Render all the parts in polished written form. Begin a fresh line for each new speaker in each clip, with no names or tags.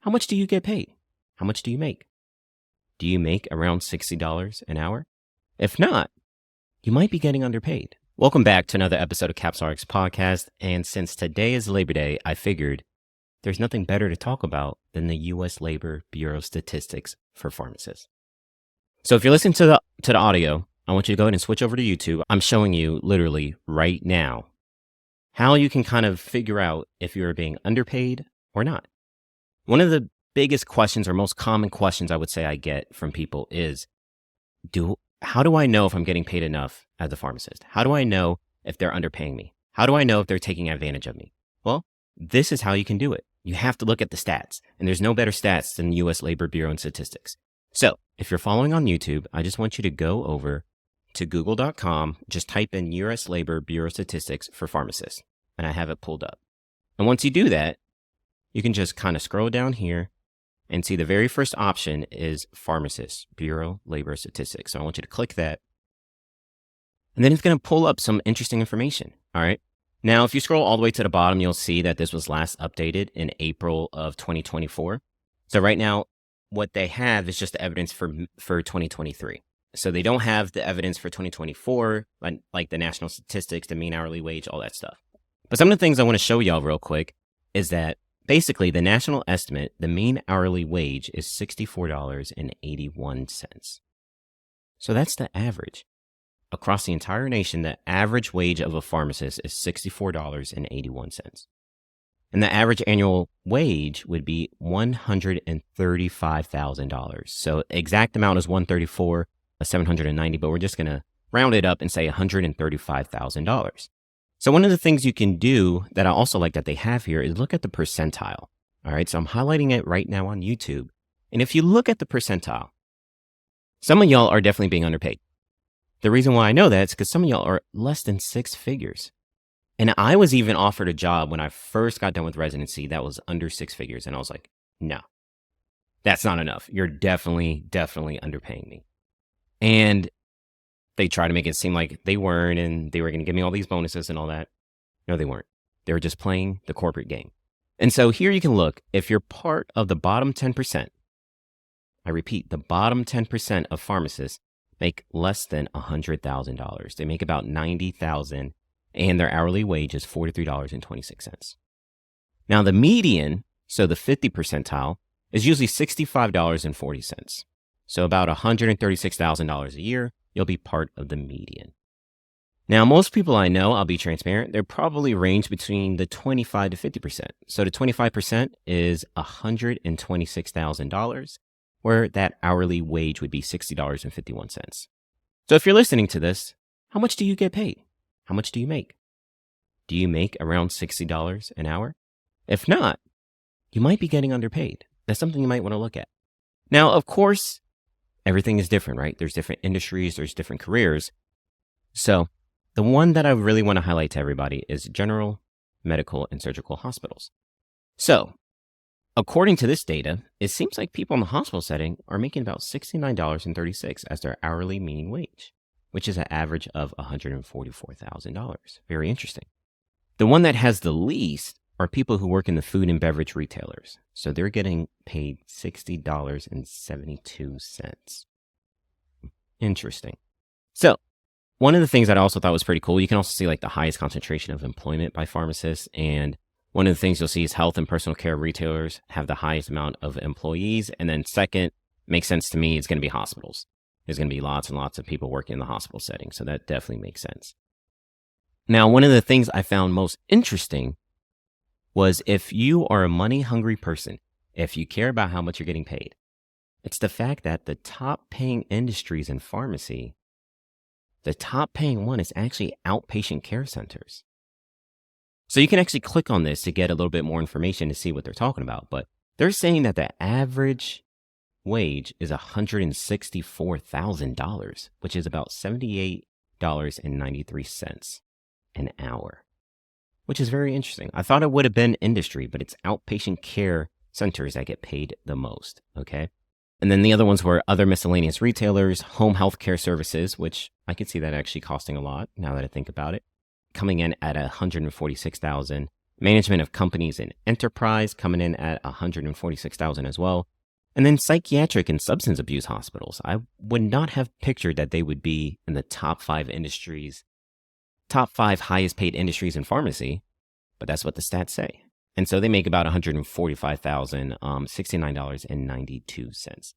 How much do you get paid? How much do you make? Do you make around $60 an hour? If not, you might be getting underpaid. Welcome back to another episode of CapsuleRx Podcast. And since today is Labor Day, I figured there's nothing better to talk about than the U.S. Labor Bureau statistics for pharmacists. So if you're listening to the audio, I want you to go ahead and switch over to YouTube. I'm showing you literally right now how you can kind of figure out if you're being underpaid or not. One of the biggest questions or most common questions I would say I get from people is, how do I know if I'm getting paid enough as a pharmacist? How do I know if they're underpaying me? How do I know if they're taking advantage of me? Well, this is how you can do it. You have to look at the stats, and there's no better stats than the U.S. Labor Bureau and statistics. So if you're following on YouTube, I just want you to go over to google.com, just type in U.S. Labor Bureau statistics for pharmacists, and I have it pulled up. And once you do that, you can just kind of scroll down here and see the very first option is Pharmacists, Bureau Labor Statistics. So I want you to click that. And then it's going to pull up some interesting information. All right. Now, if you scroll all the way to the bottom, you'll see that this was last updated in April of 2024. So right now, what they have is just the evidence for 2023. So they don't have the evidence for 2024, like the national statistics, the mean hourly wage, all that stuff. But some of the things I want to show y'all real quick is that basically the national estimate, the mean hourly wage is $64.81. So that's the average. Across the entire nation, the average wage of a pharmacist is $64.81. And the average annual wage would be $135,000. So exact amount is $134,790, but we're just going to round it up and say $135,000. So one of the things you can do that I also like that they have here is look at the percentile. All right, so I'm highlighting it right now on YouTube. And if you look at the percentile, some of y'all are definitely being underpaid. The reason why I know that is because some of y'all are less than six figures. And I was even offered a job when I first got done with residency that was under six figures. And I was like, no, that's not enough. You're definitely underpaying me. And they try to make it seem like they weren't and they were going to give me all these bonuses and all that. No, they weren't. They were just playing the corporate game. And so here you can look, if you're part of the bottom 10%, I repeat, the bottom 10% of pharmacists make less than $100,000. They make about $90,000 and their hourly wage is $43.26. Now the median, so the 50 percentile, is usually $65.40. So about $136,000 a year, you'll be part of the median. Now, most people I know, I'll be transparent, they're probably range between the 25 to 50%. So the 25% is $126,000, where that hourly wage would be $60.51. So if you're listening to this, how much do you get paid? How much do you make? Do you make around $60 an hour? If not, you might be getting underpaid. That's something you might want to look at. Now, of course, everything is different, right? There's different industries, there's different careers. So the one that I really want to highlight to everybody is general, medical, and surgical hospitals. So according to this data, it seems like people in the hospital setting are making about $69.36 as their hourly mean wage, which is an average of $144,000. Very interesting. The one that has the least are people who work in the food and beverage retailers. So they're getting paid $60.72. Interesting. So one of the things that I also thought was pretty cool, you can also see like the highest concentration of employment by pharmacists. And one of the things you'll see is health and personal care retailers have the highest amount of employees. And then second, makes sense to me, it's going to be hospitals. There's going to be lots and lots of people working in the hospital setting. So that definitely makes sense. Now, one of the things I found most interesting was if you are a money-hungry person, if you care about how much you're getting paid, it's the fact that the top-paying industries in pharmacy, the top-paying one is actually outpatient care centers. So you can actually click on this to get a little bit more information to see what they're talking about. But they're saying that the average wage is $164,000, which is about $78.93 an hour, which is very interesting. I thought it would have been industry, but it's outpatient care centers that get paid the most, okay? And then the other ones were other miscellaneous retailers, home health care services, which I could see that actually costing a lot now that I think about it, coming in at $146,000, Management of companies and enterprise coming in at $146,000 as well. And then psychiatric and substance abuse hospitals. I would not have pictured that they would be in the top 5 industries, top 5 highest paid industries in pharmacy, but that's what the stats say. And so they make about $145,069.92.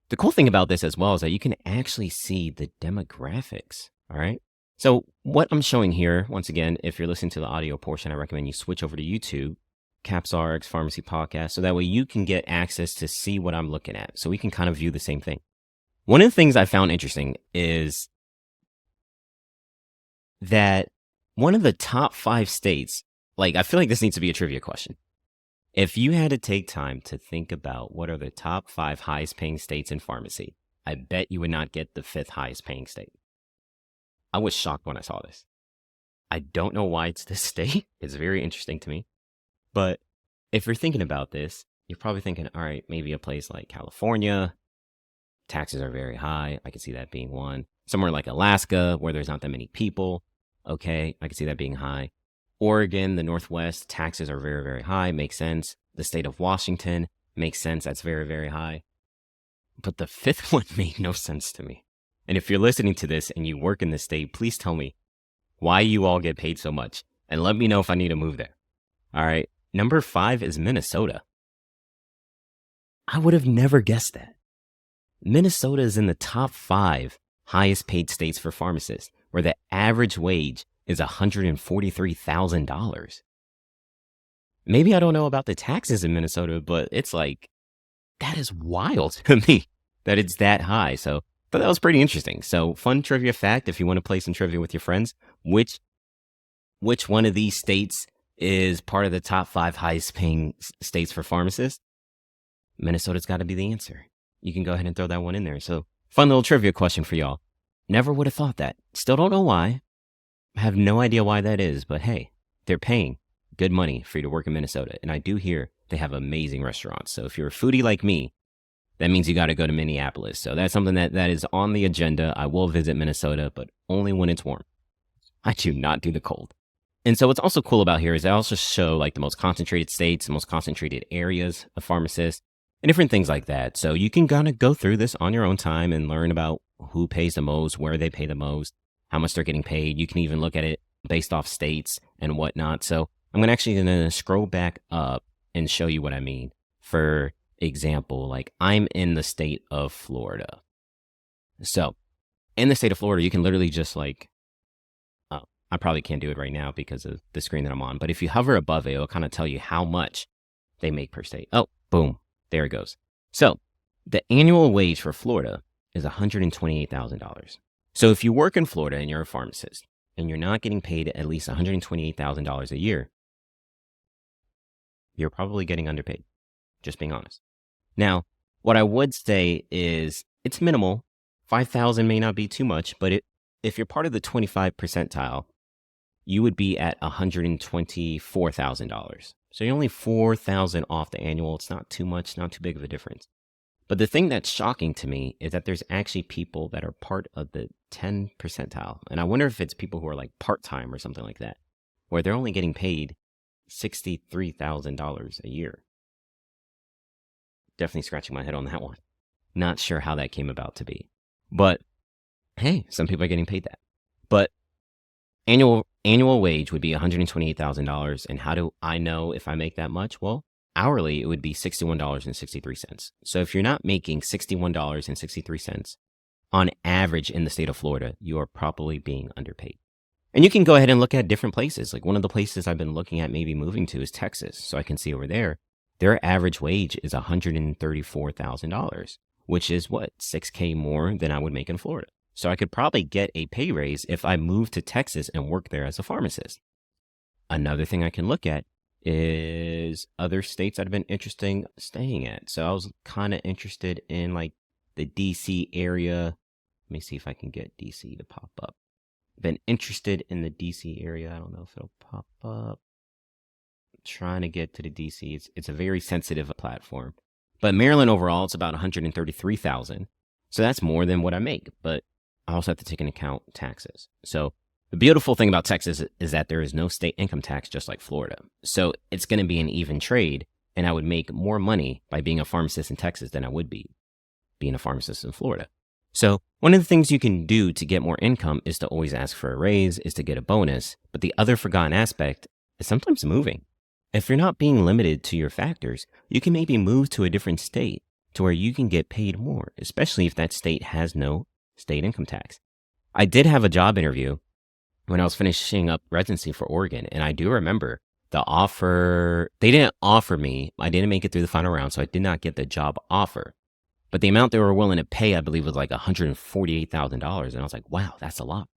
The cool thing about this as well is that you can actually see the demographics, all right? So what I'm showing here, once again, if you're listening to the audio portion, I recommend you switch over to YouTube, CapsuleRx Pharmacy Podcast, so that way you can get access to see what I'm looking at. So we can kind of view the same thing. One of the things I found interesting is that one of the top 5 states, like I feel like this needs to be a trivia question. If you had to take time to think about what are the top 5 highest paying states in pharmacy, I bet you would not get the 5th highest paying state. I was shocked when I saw this. I don't know why it's this state. It's very interesting to me. But if you're thinking about this, you're probably thinking, all right, maybe a place like California, taxes are very high. I can see that being one. Somewhere like Alaska, where there's not that many people. Okay, I can see that being high. Oregon, the Northwest, taxes are very, very high. Makes sense. The state of Washington makes sense. That's very, very high. But the 5th one made no sense to me. And if you're listening to this and you work in this state, please tell me why you all get paid so much. And let me know if I need to move there. All right. Number 5 is Minnesota. I would have never guessed that. Minnesota is in the top 5 highest paid states for pharmacists, where the average wage is $143,000. Maybe I don't know about the taxes in Minnesota, but it's like, that is wild to me that it's that high. So I thought that was pretty interesting. So fun trivia fact, if you want to play some trivia with your friends, which one of these states is part of the top 5 highest paying states for pharmacists? Minnesota's got to be the answer. You can go ahead and throw that one in there. So fun little trivia question for y'all. Never would have thought that. Still don't know why. I have no idea why that is, but hey, they're paying good money for you to work in Minnesota. And I do hear they have amazing restaurants. So if you're a foodie like me, that means you got to go to Minneapolis. So that's something that is on the agenda. I will visit Minnesota, but only when it's warm. I do not do the cold. And so what's also cool about here is they also show like the most concentrated states, the most concentrated areas of pharmacists, and different things like that. So you can kind of go through this on your own time and learn about who pays the most, where they pay the most, how much they're getting paid. You can even look at it based off states and whatnot. So I'm going to scroll back up and show you what I mean. For example, like I'm in the state of Florida. So in the state of Florida, you can literally just like, I probably can't do it right now because of the screen that I'm on. But if you hover above it, it'll kind of tell you how much they make per state. Oh, boom. There it goes. So the annual wage for Florida is $128,000. So if you work in Florida and you're a pharmacist and you're not getting paid at least $128,000 a year, you're probably getting underpaid, just being honest. Now, what I would say is it's minimal. $5,000 may not be too much, but if you're part of the 25 percentile, you would be at $124,000. So you're only $4,000 off the annual. It's not too much, not too big of a difference. But the thing that's shocking to me is that there's actually people that are part of the 10 percentile. And I wonder if it's people who are like part-time or something like that, where they're only getting paid $63,000 a year. Definitely scratching my head on that one. Not sure how that came about to be. But hey, some people are getting paid that. But annual wage would be $128,000. And how do I know if I make that much? Well, hourly, it would be $61.63. So if you're not making $61.63 on average in the state of Florida, you are probably being underpaid. And you can go ahead and look at different places. Like one of the places I've been looking at maybe moving to is Texas. So I can see over there, their average wage is $134,000, which is what, $6,000 more than I would make in Florida. So I could probably get a pay raise if I moved to Texas and work there as a pharmacist. Another thing I can look at is other states I've been interested staying at. So I was kind of interested in like the DC area. Let me see if I can get DC to pop up. Been interested in the DC area. I don't know if it'll pop up. I'm trying to get to the DC. It's a very sensitive platform. But Maryland overall, it's about $133,000. So that's more than what I make. But I also have to take into account taxes. So The beautiful thing about Texas is that there is no state income tax, just like Florida. So it's going to be an even trade, and I would make more money by being a pharmacist in Texas than I would be being a pharmacist in Florida. So one of the things you can do to get more income is to always ask for a raise, is to get a bonus. But the other forgotten aspect is sometimes moving. If you're not being limited to your factors, you can maybe move to a different state to where you can get paid more, especially if that state has no state income tax. I did have a job interview when I was finishing up residency for Oregon, and I do remember the offer. They didn't offer me. I didn't make it through the final round, so I did not get the job offer. But the amount they were willing to pay, I believe, was like $148,000. And I was like, wow, that's a lot.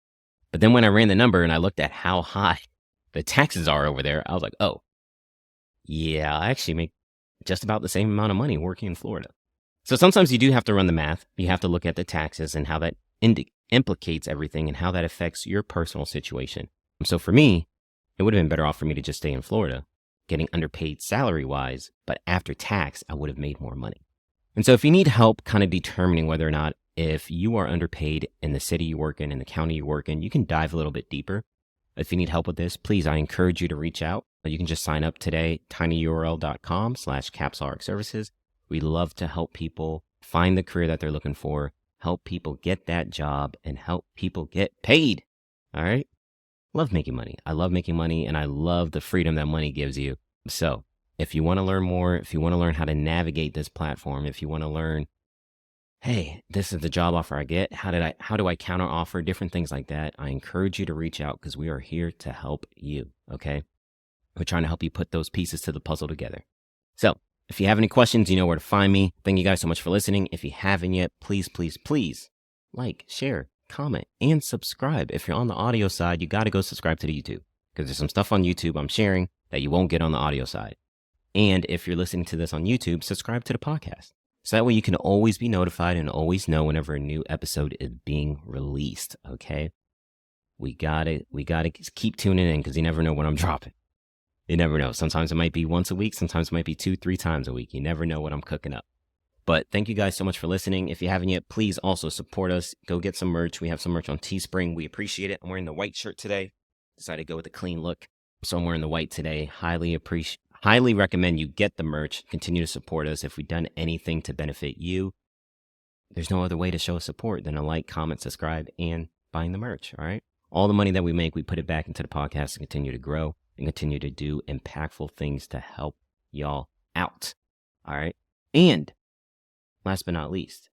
But then when I ran the number and I looked at how high the taxes are over there, I was like, oh, yeah, I actually make just about the same amount of money working in Florida. So sometimes you do have to run the math. You have to look at the taxes and how that implicates everything and how that affects your personal situation. So for me, it would have been better off for me to just stay in Florida, getting underpaid salary-wise, but after tax, I would have made more money. And so if you need help kind of determining whether or not if you are underpaid in the city you work in the county you work in, you can dive a little bit deeper. If you need help with this, please, I encourage you to reach out. You can just sign up today, tinyurl.com/CapsuleRx services. We love to help people find the career that they're looking for, help people get that job, and help people get paid. All right? Love making money. I love making money, and I love the freedom that money gives you. So if you want to learn more, if you want to learn how to navigate this platform, if you want to learn, hey, this is the job offer I get, how do I counter offer, different things like that, I encourage you to reach out because we are here to help you, okay? We're trying to help you put those pieces to the puzzle together. So if you have any questions, you know where to find me. Thank you guys so much for listening. If you haven't yet, please, please, please like, share, comment, and subscribe. If you're on the audio side, you got to go subscribe to the YouTube because there's some stuff on YouTube I'm sharing that you won't get on the audio side. And if you're listening to this on YouTube, subscribe to the podcast. So that way you can always be notified and always know whenever a new episode is being released, okay? We gotta keep tuning in because you never know when I'm dropping. You never know. Sometimes it might be once a week. Sometimes it might be 2-3 times a week. You never know what I'm cooking up. But thank you guys so much for listening. If you haven't yet, please also support us. Go get some merch. We have some merch on Teespring. We appreciate it. I'm wearing the white shirt today. Decided to go with a clean look. So I'm wearing the white today. Highly recommend you get the merch. Continue to support us. If we've done anything to benefit you, there's no other way to show support than a like, comment, subscribe, and buying the merch. All right. All the money that we make, we put it back into the podcast to continue to grow and continue to do impactful things to help y'all out. All right. And last but not least,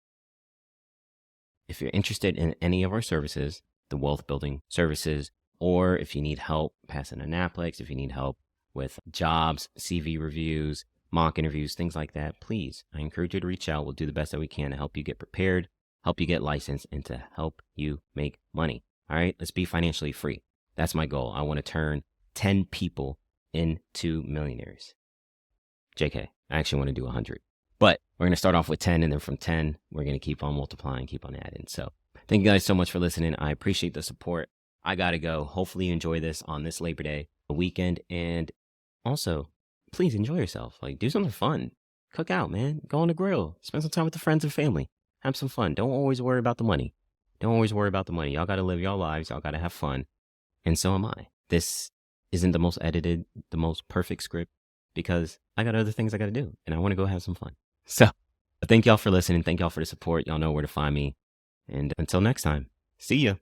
if you're interested in any of our services, the wealth building services, or if you need help passing an Naplex, if you need help with jobs, CV reviews, mock interviews, things like that, please, I encourage you to reach out. We'll do the best that we can to help you get prepared, help you get licensed, and to help you make money. All right. Let's be financially free. That's my goal. I want to turn 10 people into millionaires. JK, I actually want to do 100. But we're going to start off with 10, and then from 10, we're going to keep on multiplying, keep on adding. So thank you guys so much for listening. I appreciate the support. I got to go. Hopefully you enjoy this on this Labor Day weekend. And also, please enjoy yourself. Like, do something fun. Cook out, man. Go on the grill. Spend some time with the friends and family. Have some fun. Don't always worry about the money. Don't always worry about the money. Y'all got to live your lives. Y'all got to have fun. And so am I. This isn't the most edited, the most perfect script because I got other things I got to do and I want to go have some fun. So thank y'all for listening. Thank y'all for the support. Y'all know where to find me. And until next time, see ya.